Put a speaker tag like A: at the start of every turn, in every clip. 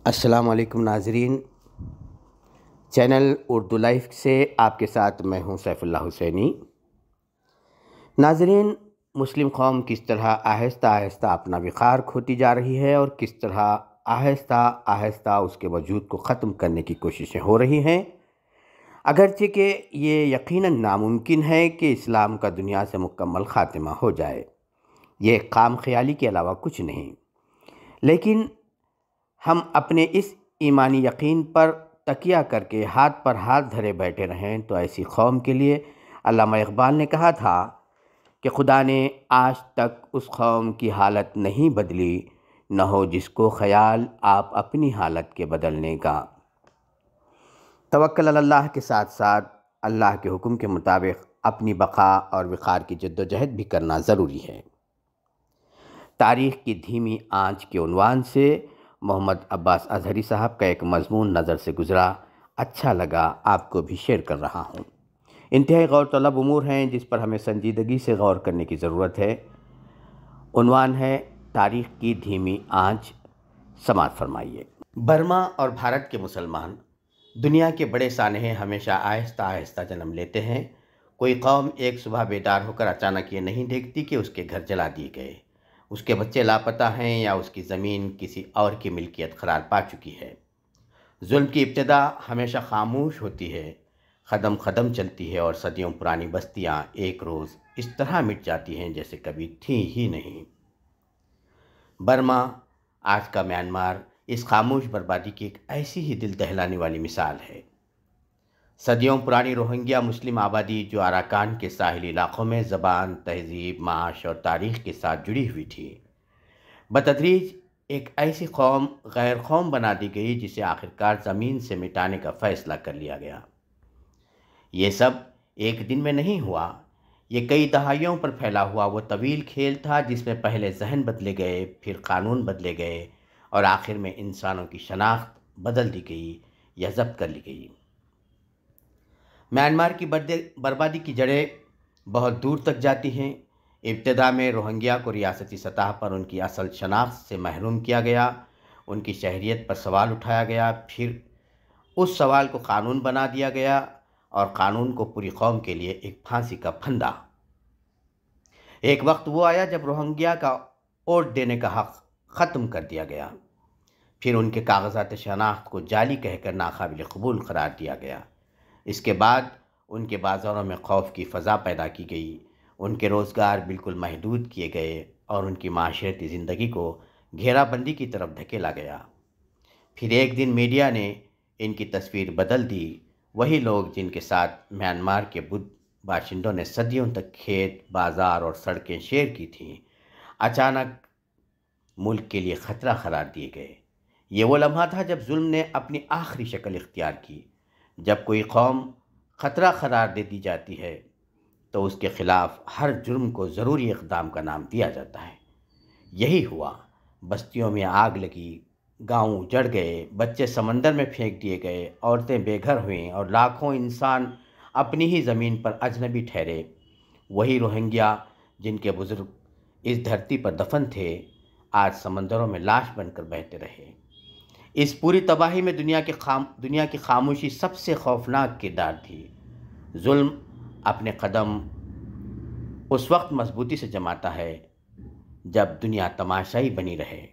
A: السلام علیکم ناظرین، چینل اردو لائف سے آپ کے ساتھ میں ہوں سیف اللہ حسینی۔ ناظرین، مسلم قوم کس طرح آہستہ آہستہ اپنا وقار کھوتی جا رہی ہے اور کس طرح آہستہ آہستہ اس کے وجود کو ختم کرنے کی کوششیں ہو رہی ہیں، اگرچہ کہ یہ یقیناً ناممکن ہے کہ اسلام کا دنیا سے مکمل خاتمہ ہو جائے، یہ خام خیالی کے علاوہ کچھ نہیں، لیکن ہم اپنے اس ایمانی یقین پر تکیہ کر کے ہاتھ پر ہاتھ دھرے بیٹھے رہیں تو ایسی قوم کے لیے علامہ اقبال نے کہا تھا کہ خدا نے آج تک اس قوم کی حالت نہیں بدلی، نہ ہو جس کو خیال آپ اپنی حالت کے بدلنے کا۔ توکل علی اللہ کے ساتھ ساتھ اللہ کے حکم کے مطابق اپنی بقا اور وقار کی جد و جہد بھی کرنا ضروری ہے۔ تاریخ کی دھیمی آنچ کے عنوان سے محمد عباس اظہری صاحب کا ایک مضمون نظر سے گزرا، اچھا لگا، آپ کو بھی شیئر کر رہا ہوں۔ انتہائی غور طلب امور ہیں جس پر ہمیں سنجیدگی سے غور کرنے کی ضرورت ہے۔ عنوان ہے تاریخ کی دھیمی آنچ، سماعت فرمائیے۔ برما اور بھارت کے مسلمان دنیا کے بڑے سانحے ہمیشہ آہستہ آہستہ جنم لیتے ہیں۔ کوئی قوم ایک صبح بیدار ہو کر اچانک یہ نہیں دیکھتی کہ اس کے گھر جلا دیے گئے، اس کے بچے لاپتہ ہیں یا اس کی زمین کسی اور کی ملکیت قرار پا چکی ہے۔ ظلم کی ابتدا ہمیشہ خاموش ہوتی ہے، قدم قدم چلتی ہے اور صدیوں پرانی بستیاں ایک روز اس طرح مٹ جاتی ہیں جیسے کبھی تھیں ہی نہیں۔ برما، آج کا میانمار، اس خاموش بربادی کی ایک ایسی ہی دل دہلانے والی مثال ہے۔ صدیوں پرانی روہنگیا مسلم آبادی جو اراکان کے ساحلی علاقوں میں زبان، تہذیب، معاش اور تاریخ کے ساتھ جڑی ہوئی تھی، بتدریج ایک ایسی قوم غیر قوم بنا دی گئی جسے آخرکار زمین سے مٹانے کا فیصلہ کر لیا گیا۔ یہ سب ایک دن میں نہیں ہوا، یہ کئی دہائیوں پر پھیلا ہوا وہ طویل کھیل تھا جس میں پہلے ذہن بدلے گئے، پھر قانون بدلے گئے اور آخر میں انسانوں کی شناخت بدل دی گئی یا ضبط کر لی گئی۔ میانمار کی بربادی کی جڑیں بہت دور تک جاتی ہیں۔ ابتدا میں روہنگیا کو ریاستی سطح پر ان کی اصل شناخت سے محروم کیا گیا، ان کی شہریت پر سوال اٹھایا گیا، پھر اس سوال کو قانون بنا دیا گیا اور قانون کو پوری قوم کے لیے ایک پھانسی کا پھندا۔ ایک وقت وہ آیا جب روہنگیا کا ووٹ دینے کا حق ختم کر دیا گیا، پھر ان کے کاغذات شناخت کو جعلی کہہ کر ناقابل قبول قرار دیا گیا۔ اس کے بعد ان کے بازاروں میں خوف کی فضا پیدا کی گئی، ان کے روزگار بالکل محدود کیے گئے اور ان کی معاشرتی زندگی کو گھیرا بندی کی طرف دھکیلا گیا۔ پھر ایک دن میڈیا نے ان کی تصویر بدل دی، وہی لوگ جن کے ساتھ میانمار کے بدھ باشندوں نے صدیوں تک کھیت، بازار اور سڑکیں شیئر کی تھیں، اچانک ملک کے لیے خطرہ قرار دیے گئے۔ یہ وہ لمحہ تھا جب ظلم نے اپنی آخری شکل اختیار کی۔ جب کوئی قوم خطرہ قرار دے دی جاتی ہے تو اس کے خلاف ہر جرم کو ضروری اقدام کا نام دیا جاتا ہے۔ یہی ہوا، بستیوں میں آگ لگی، گاؤں جڑ گئے، بچے سمندر میں پھینک دیے گئے، عورتیں بے گھر ہوئیں اور لاکھوں انسان اپنی ہی زمین پر اجنبی ٹھہرے۔ وہی روہنگیا جن کے بزرگ اس دھرتی پر دفن تھے، آج سمندروں میں لاش بن کر بہتے رہے۔ اس پوری تباہی میں دنیا کی خاموشی سب سے خوفناک کردار تھی۔ ظلم اپنے قدم اس وقت مضبوطی سے جماتا ہے جب دنیا تماشائی بنی رہے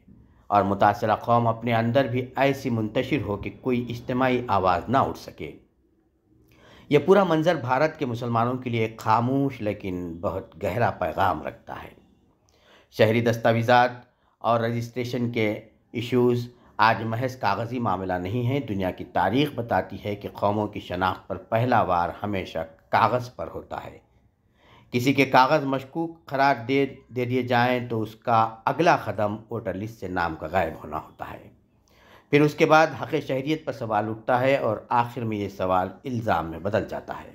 A: اور متاثرہ قوم اپنے اندر بھی ایسی منتشر ہو کہ کوئی اجتماعی آواز نہ اٹھ سکے۔ یہ پورا منظر بھارت کے مسلمانوں کے لیے ایک خاموش لیکن بہت گہرا پیغام رکھتا ہے۔ شہری دستاویزات اور رجسٹریشن کے ایشوز آج محض کاغذی معاملہ نہیں ہیں۔ دنیا کی تاریخ بتاتی ہے کہ قوموں کی شناخت پر پہلا وار ہمیشہ کاغذ پر ہوتا ہے۔ کسی کے کاغذ مشکوک قرار دے دیے جائیں تو اس کا اگلا قدم ووٹر لسٹ سے نام کا غائب ہونا ہوتا ہے۔ پھر اس کے بعد حق شہریت پر سوال اٹھتا ہے اور آخر میں یہ سوال الزام میں بدل جاتا ہے۔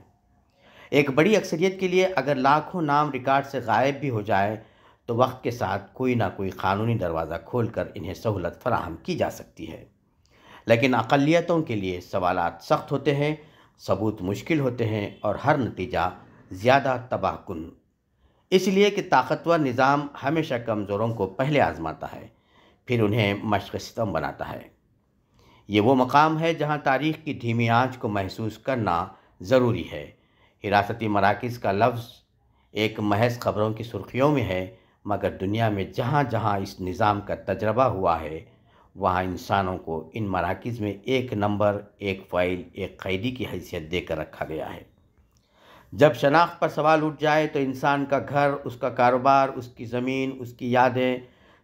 A: ایک بڑی اکثریت کے لیے اگر لاکھوں نام ریکارڈ سے غائب بھی ہو جائے تو وقت کے ساتھ کوئی نہ کوئی قانونی دروازہ کھول کر انہیں سہولت فراہم کی جا سکتی ہے۔ لیکن اقلیتوں کے لیے سوالات سخت ہوتے ہیں، ثبوت مشکل ہوتے ہیں اور ہر نتیجہ زیادہ تباہ کن، اس لیے کہ طاقتور نظام ہمیشہ کمزوروں کو پہلے آزماتا ہے، پھر انہیں مشق ستم بناتا ہے۔ یہ وہ مقام ہے جہاں تاریخ کی دھیمی آنچ کو محسوس کرنا ضروری ہے۔ حراستی مراکز کا لفظ ایک محض خبروں کی سرخیوں میں ہے، مگر دنیا میں جہاں جہاں اس نظام کا تجربہ ہوا ہے وہاں انسانوں کو ان مراکز میں ایک نمبر، ایک فائل، ایک قیدی کی حیثیت دے کر رکھا گیا ہے۔ جب شناخت پر سوال اٹھ جائے تو انسان کا گھر، اس کا کاروبار، اس کی زمین، اس کی یادیں،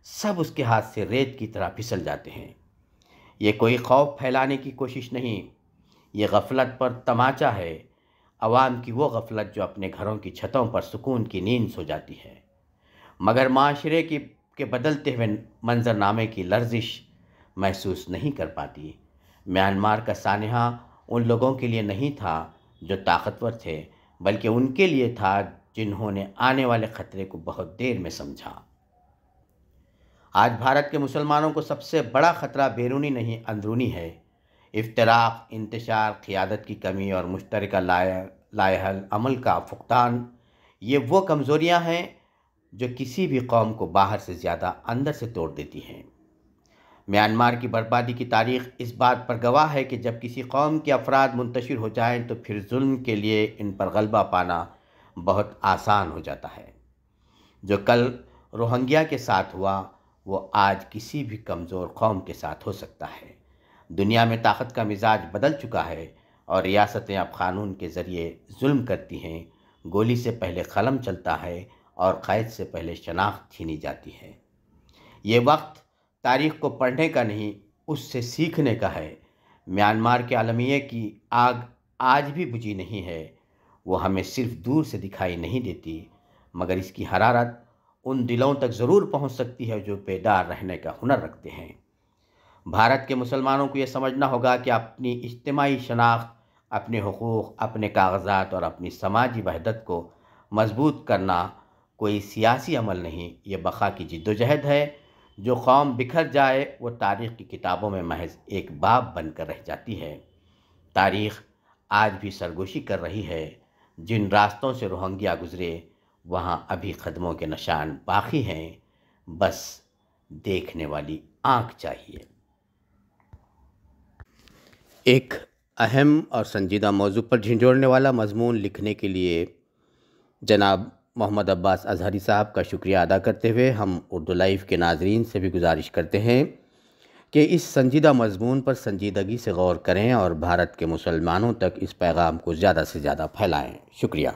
A: سب اس کے ہاتھ سے ریت کی طرح پھسل جاتے ہیں۔ یہ کوئی خوف پھیلانے کی کوشش نہیں، یہ غفلت پر تماچا ہے، عوام کی وہ غفلت جو اپنے گھروں کی چھتوں پر سکون کی نیند سو جاتی ہے، مگر معاشرے کے بدلتے ہوئے منظرنامے کی لرزش محسوس نہیں کر پاتی۔ میانمار کا سانحہ ان لوگوں کے لیے نہیں تھا جو طاقتور تھے، بلکہ ان کے لیے تھا جنہوں نے آنے والے خطرے کو بہت دیر میں سمجھا۔ آج بھارت کے مسلمانوں کو سب سے بڑا خطرہ بیرونی نہیں، اندرونی ہے۔ افتراق، انتشار، قیادت کی کمی اور مشترکہ لائحہ عمل کا فقدان، یہ وہ کمزوریاں ہیں جو کسی بھی قوم کو باہر سے زیادہ اندر سے توڑ دیتی ہیں۔ میانمار کی بربادی کی تاریخ اس بات پر گواہ ہے کہ جب کسی قوم کے افراد منتشر ہو جائیں تو پھر ظلم کے لیے ان پر غلبہ پانا بہت آسان ہو جاتا ہے۔ جو کل روہنگیا کے ساتھ ہوا وہ آج کسی بھی کمزور قوم کے ساتھ ہو سکتا ہے۔ دنیا میں طاقت کا مزاج بدل چکا ہے اور ریاستیں اب قانون کے ذریعے ظلم کرتی ہیں۔ گولی سے پہلے قلم چلتا ہے اور قید سے پہلے شناخت چھینی جاتی ہے۔ یہ وقت تاریخ کو پڑھنے کا نہیں، اس سے سیکھنے کا ہے۔ میانمار کے عالمیے کی آگ آج بھی بجھی نہیں ہے، وہ ہمیں صرف دور سے دکھائی نہیں دیتی، مگر اس کی حرارت ان دلوں تک ضرور پہنچ سکتی ہے جو بیدار رہنے کا ہنر رکھتے ہیں۔ بھارت کے مسلمانوں کو یہ سمجھنا ہوگا کہ اپنی اجتماعی شناخت، اپنے حقوق، اپنے کاغذات اور اپنی سماجی وحدت کو مضبوط کرنا کوئی سیاسی عمل نہیں، یہ بقا کی جدوجہد ہے۔ جو قوم بکھر جائے وہ تاریخ کی کتابوں میں محض ایک باب بن کر رہ جاتی ہے۔ تاریخ آج بھی سرگوشی کر رہی ہے۔ جن راستوں سے روہنگیا گزرے وہاں ابھی قدموں کے نشان باقی ہیں، بس دیکھنے والی آنکھ چاہیے۔ ایک اہم اور سنجیدہ موضوع پر جھنجھوڑنے والا مضمون لکھنے کے لیے جناب محمد عباس اظہری صاحب کا شکریہ ادا کرتے ہوئے ہم اردو لائیو کے ناظرین سے بھی گزارش کرتے ہیں کہ اس سنجیدہ مضمون پر سنجیدگی سے غور کریں اور بھارت کے مسلمانوں تک اس پیغام کو زیادہ سے زیادہ پھیلائیں۔ شکریہ۔